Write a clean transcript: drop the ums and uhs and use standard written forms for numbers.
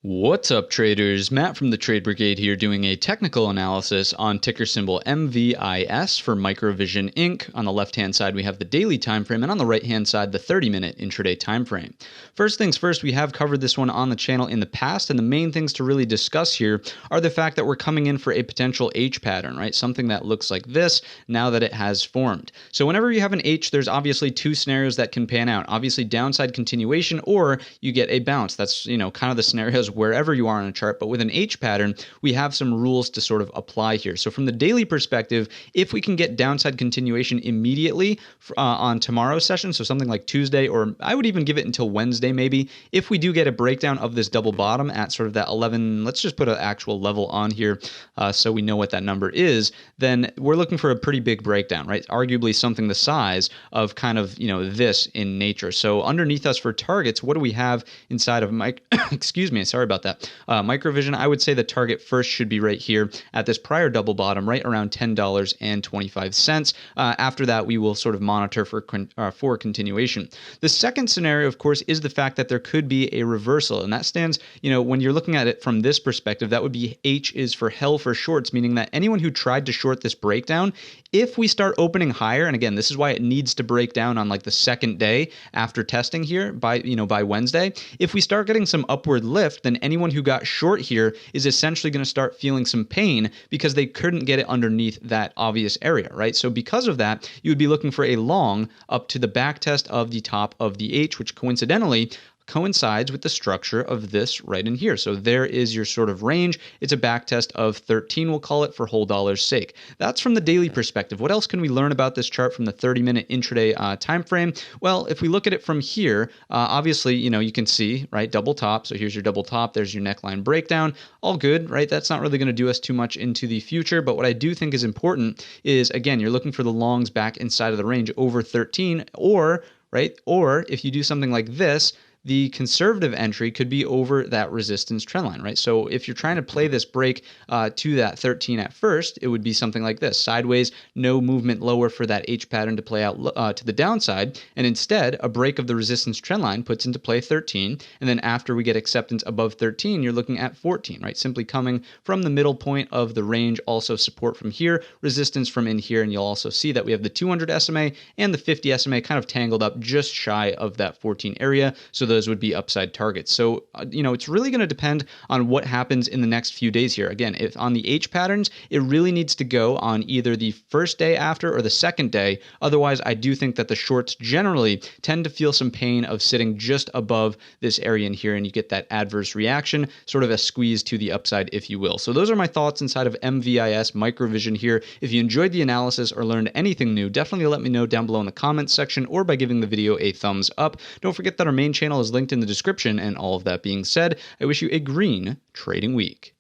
What's up, traders? Matt from the Trade Brigade here doing a technical analysis on ticker symbol MVIS for Microvision Inc. On the left-hand side, we have the daily time frame, and on the right-hand side, the 30-minute intraday time frame. First things first, we have covered this one on the channel in the past, and the main things to really discuss here are the fact that we're coming in for a potential H pattern, right? Something that looks like this now that it has formed. So whenever you have an H, there's obviously two scenarios that can pan out. Obviously, downside continuation, or you get a bounce. That's, kind of the scenarios wherever you are on a chart. But with an H pattern, we have some rules to sort of apply here. So from the daily perspective, if we can get downside continuation immediately on tomorrow's session, so something like Tuesday, or I would even give it until Wednesday maybe, if we do get a breakdown of this double bottom at sort of that 11, let's just put an actual level on here so we know what that number is, then we're looking for a pretty big breakdown, right? Arguably something the size of kind of, this in nature. So underneath us for targets, what do we have inside of excuse me, sorry about that. Microvision, I would say the target first should be right here at this prior double bottom, right around $10.25. After that, we will sort of monitor for continuation. The second scenario, of course, is the fact that there could be a reversal, and that stands, when you're looking at it from this perspective, that would be H is for hell for shorts, meaning that anyone who tried to short this breakdown, if we start opening higher, and again, this is why it needs to break down on like the second day after testing here by Wednesday, if we start getting some upward lift, then anyone who got short here is essentially going to start feeling some pain because they couldn't get it underneath that obvious area, right? So because of that, you would be looking for a long up to the back test of the top of the H, which coincidentally coincides with the structure of this right in here. So there is your sort of range. It's a back test of 13, we'll call it, for whole dollar's sake. That's from the daily perspective. What else can we learn about this chart from the 30-minute intraday time frame? Well, if we look at it from here, obviously, you can see, right, double top. So here's your double top. There's your neckline breakdown. All good, right? That's not really going to do us too much into the future. But what I do think is important is, again, you're looking for the longs back inside of the range over 13, or if you do something like this, the conservative entry could be over that resistance trend line, right? So if you're trying to play this break to that 13 at first, it would be something like this. Sideways, no movement lower for that H pattern to play out to the downside, and instead, a break of the resistance trend line puts into play 13, and then after we get acceptance above 13, you're looking at 14, right? Simply coming from the middle point of the range, also support from here, resistance from in here, and you'll also see that we have the 200 SMA and the 50 SMA kind of tangled up just shy of that 14 area, so those would be upside targets. So, it's really going to depend on what happens in the next few days here. Again, if on the H patterns, it really needs to go on either the first day after or the second day. Otherwise, I do think that the shorts generally tend to feel some pain of sitting just above this area in here, and you get that adverse reaction, sort of a squeeze to the upside, if you will. So those are my thoughts inside of MVIS Microvision here. If you enjoyed the analysis or learned anything new, definitely let me know down below in the comments section or by giving the video a thumbs up. Don't forget that our main channel is linked in the description, and all of that being said, I wish you a green trading week.